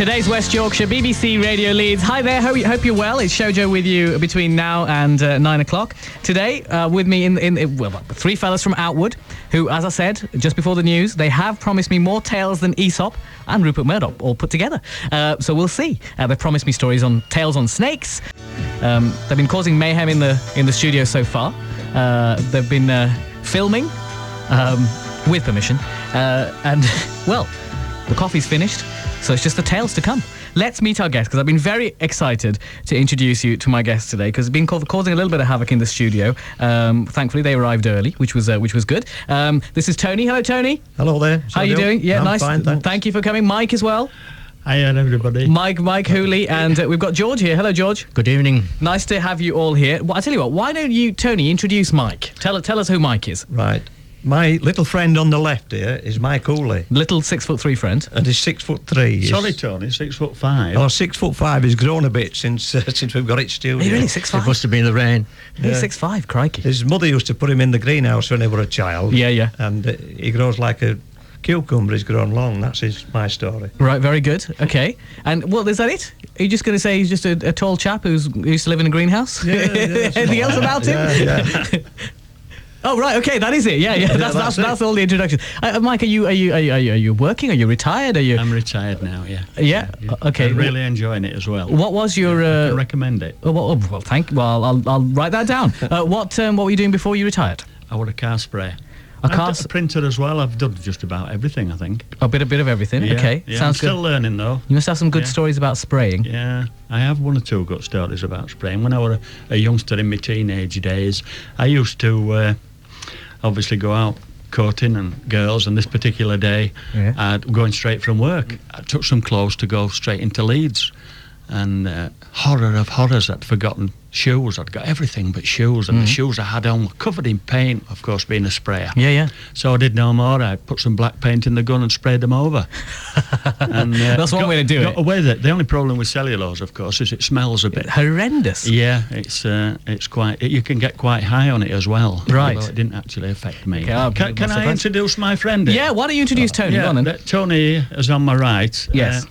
Today's West Yorkshire, BBC Radio Leeds. Hi there, hope you're well. It's Shoujo with you between now and 9 o'clock. Today, with me three fellas from Outwood, who, as I said, just before the news, they have promised me more tales than Aesop and Rupert Murdoch all put together. So we'll see. They've promised me stories on tales on snakes. They've been causing mayhem in the studio so far. They've been filming with permission. And, well, the coffee's finished. So it's just the tales to come. Let's meet our guests, because I've been very excited to introduce you to my guests today, because it's been causing a little bit of havoc in the studio. Thankfully, they arrived early, which was good. This is Tony. Hello, Tony. Hello there. How are you doing? Yeah, I'm nice. Fine, thanks. Thank you for coming. Mike as well. Hi, everybody. Mike Hooley, and we've got George here. Hello, George. Good evening. Nice to have you all here. Well, I tell you what. Why don't you, Tony, introduce Mike? Tell us who Mike is. Right. My little friend on the left here is Mike Hooley. Little 6'3" friend. And he's 6'3". Sorry, Tony, 6'5". Oh, 6'5". He's grown a bit since we've got it studio. Are you really 6'5"? It must have been the rain. He's 6'5", crikey. His mother used to put him in the greenhouse when he was a child. Yeah. And he grows like a cucumber. He's grown long. That's my story. Right, very good. Okay. And, well, is that it? Are you just going to say he's just a tall chap who used to live in a greenhouse? Yeah. Anything else about him? Yeah. Oh, right, okay, that is it. Yeah. That's all the introduction. Mike, are you working? Are you retired? I'm retired now, yeah. Yeah? Okay. I'm really enjoying it as well. What was your... I can recommend it. Well, I'll write that down. What were you doing before you retired? I was a car sprayer. A printer as well. I've done just about everything, I think. A bit of everything. Yeah, Okay, yeah, sounds I'm good. still learning, though. You must have some good stories about spraying. Yeah, I have one or two good stories about spraying. When I was a youngster in my teenage days, I used to obviously go out courting and girls, and this particular day, going straight from work, I took some clothes to go straight into Leeds. And horror of horrors, I'd forgotten shoes. I'd got everything but shoes, and the shoes I had on were covered in paint, of course, being a sprayer. Yeah. So I did no more. I put some black paint in the gun and sprayed them over. And that's one way to do it. Got away with it. The only problem with cellulose, of course, is it smells a bit. Horrendous. Yeah, it's quite. You can get quite high on it as well. Right. Although it didn't actually affect me. Okay, can I introduce my friend? Yeah. Why don't you introduce Tony? Yeah, Go on then. Tony is on my right. Yes.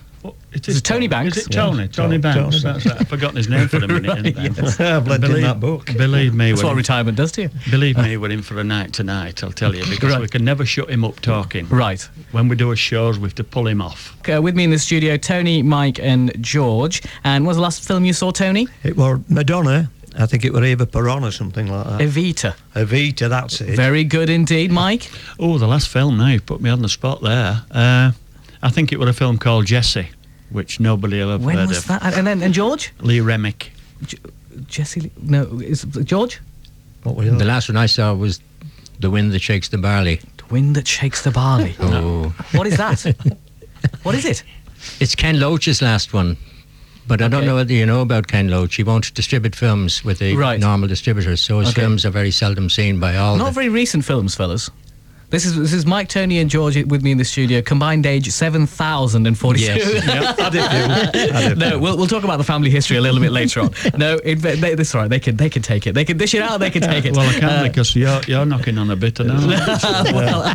It is Tony Banks. Is it Tony? Yeah. Tony Banks. That's right. I've forgotten his name for a minute. I've lent him that book. Believe me. That's what retirement does to you. Believe me, we're in for a night tonight, I'll tell you, because we can never shut him up talking. Right. When we do a shows, we have to pull him off. With me in the studio, Tony, Mike and George. And what was the last film you saw, Tony? It was Madonna. I think it was Eva Peron or something like that. Evita, that's it. Very good indeed, Mike. Oh, the last film now, you put me on the spot there. I think it was a film called Jessie, which nobody will have heard of. When was that? And George? Lee Remick. Jesse... No, is George? What was The last one I saw was The Wind That Shakes the Barley. The Wind That Shakes the Barley. Oh. What is that? What is it? It's Ken Loach's last one. But I don't know whether you know about Ken Loach. He won't distribute films with the normal distributors, so his films are very seldom seen by all. Not very recent films, fellas. This is Mike, Tony and George with me in the studio. Combined age 7,042. Yes. No, we'll talk about the family history a little bit later on. No, that's all right. They can take it. They can dish it out. They can take it. Well, I can't because you're knocking on a bit now.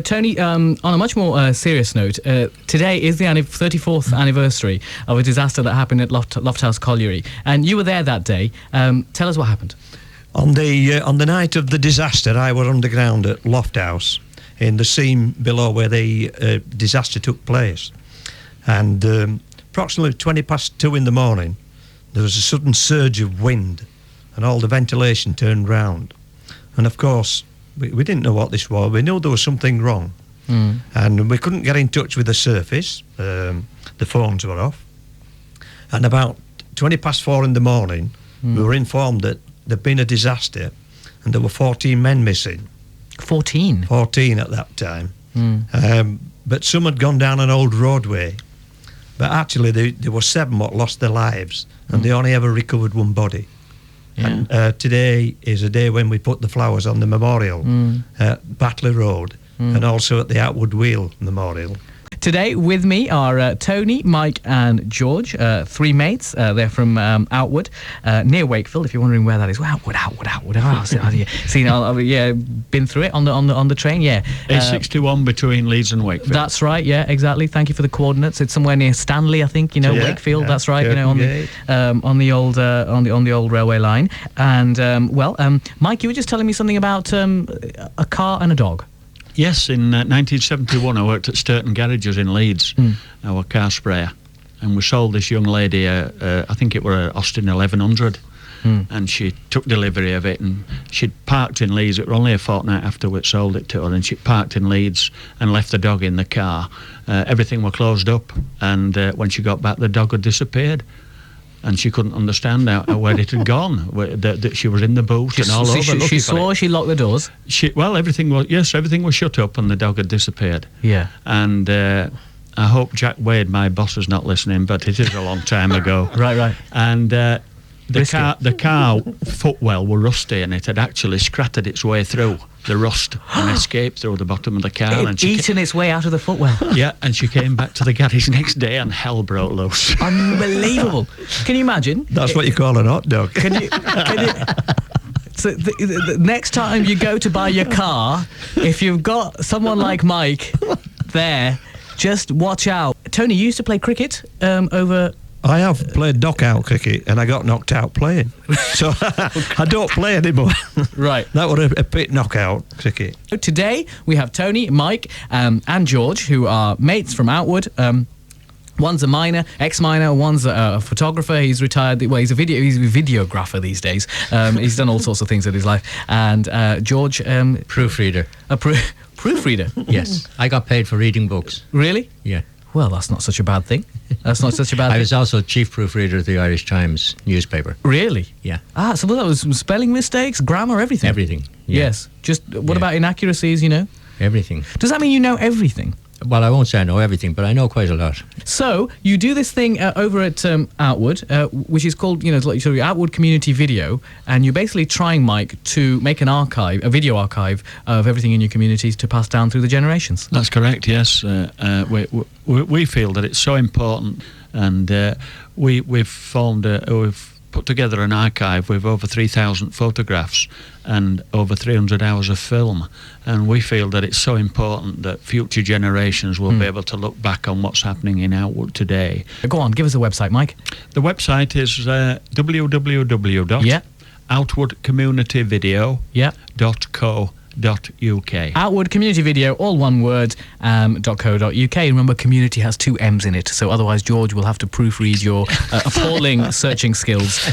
Tony, on a much more serious note, today is the 34th anniversary of a disaster that happened at Lofthouse Colliery, and you were there that day. Tell us what happened. On the night of the disaster, I was underground at Lofthouse in the seam below where the disaster took place. And approximately 2:20 in the morning, there was a sudden surge of wind and all the ventilation turned round. And of course, we didn't know what this was. We knew there was something wrong. And we couldn't get in touch with the surface. The phones were off. And about 4:20 in the morning, we were informed that there'd been a disaster and there were 14 men missing. 14? 14 at that time. But some had gone down an old roadway. But actually there were 7 what lost their lives, and they only ever recovered one body. Yeah. And today is a day when we put the flowers on the memorial at Batley Road and also at the Outwood Wheel Memorial. Today with me are Tony, Mike and George, three mates. They're from Outwood, near Wakefield, if you're wondering where that is. Well, Outwood. Been through it on the train, yeah. A61 between Leeds and Wakefield. That's right, yeah, exactly. Thank you for the coordinates. It's somewhere near Stanley, I think, Wakefield, that's right, on the old railway line. And, Mike, you were just telling me something about a car and a dog. Yes, in 1971 I worked at Sturton Garages in Leeds, our car sprayer, and we sold this young lady, I think it were a Austin 1100, and she took delivery of it, and she'd parked in Leeds. It was only a fortnight after we'd sold it to her, and she parked in Leeds and left the dog in the car. Everything were closed up, and when she got back the dog had disappeared. And she couldn't understand where it had gone. That she was in the boot and all over. She saw. She locked the doors. Everything was shut up, and the dog had disappeared. Yeah. And I hope Jack Wade, my boss, is not listening, but it is a long time ago. Right. And the car footwell were rusty, and it had actually scratted its way through the rust and escaped through the bottom of the car. It had eaten its way out of the footwell. Yeah, and she came back to the garage next day and hell broke loose. Unbelievable. Can you imagine? That's what you call an hot dog. Can you so the next time you go to buy your car, if you've got someone like Mike there, just watch out. Tony, you used to play cricket over... I have played knockout cricket, and I got knocked out playing. So I don't play anymore. Right. That was a bit knockout cricket. Today we have Tony, Mike, and George, who are mates from Outwood. One's a miner, ex-miner. One's a photographer. He's retired. Well, he's a videographer these days. He's done all sorts of things in his life. And George, proofreader. A proofreader. Yes, I got paid for reading books. Really? Yeah. Well, that's not such a bad thing. I was also chief proofreader of the Irish Times newspaper. Really? Yeah. So that was some spelling mistakes, grammar, everything? Everything. Yeah. Yes. Just, what about inaccuracies, Everything. Does that mean you know everything? Well, I won't say I know everything, but I know quite a lot. So, you do this thing over at Outwood, which is called, Outwood Community Video, and you're basically trying, Mike, to make a video archive of everything in your communities to pass down through the generations. That's correct, yes. We feel that it's so important, and we've put together an archive with over 3,000 photographs and over 300 hours of film, and we feel that it's so important that future generations will be able to look back on what's happening in Outwood today. Go on, give us the website, Mike. The website is www.outwoodcommunityvideo.co.uk. Outwood Community Video, all one word, .co.uk. Remember, community has two M's in it, so otherwise George will have to proofread your appalling searching skills.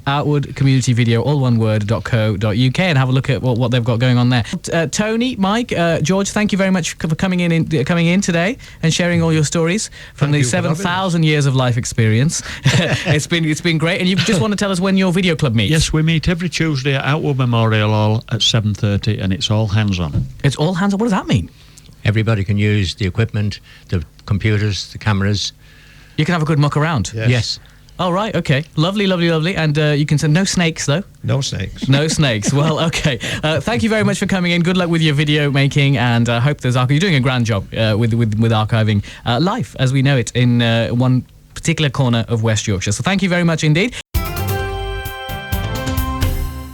Outwood Community Video, all one word, .co.uk, and have a look at what they've got going on there. Tony, Mike, George, thank you very much for coming in today and sharing all your stories from the 7,000 years of life experience. It's been great, and you just want to tell us when your video club meets? Yes, we meet every Tuesday at Outwood Memorial Hall at 7:30, and it's all hands on. It's all hands on? What does that mean? Everybody can use the equipment, the computers, the cameras. You can have a good muck around? Yes. Oh, right, okay. Lovely. And you can send no snakes, though? No snakes. No snakes. Well, okay. Thank you very much for coming in. Good luck with your video making, and I hope you're doing a grand job with archiving life as we know it in one particular corner of West Yorkshire. So thank you very much indeed.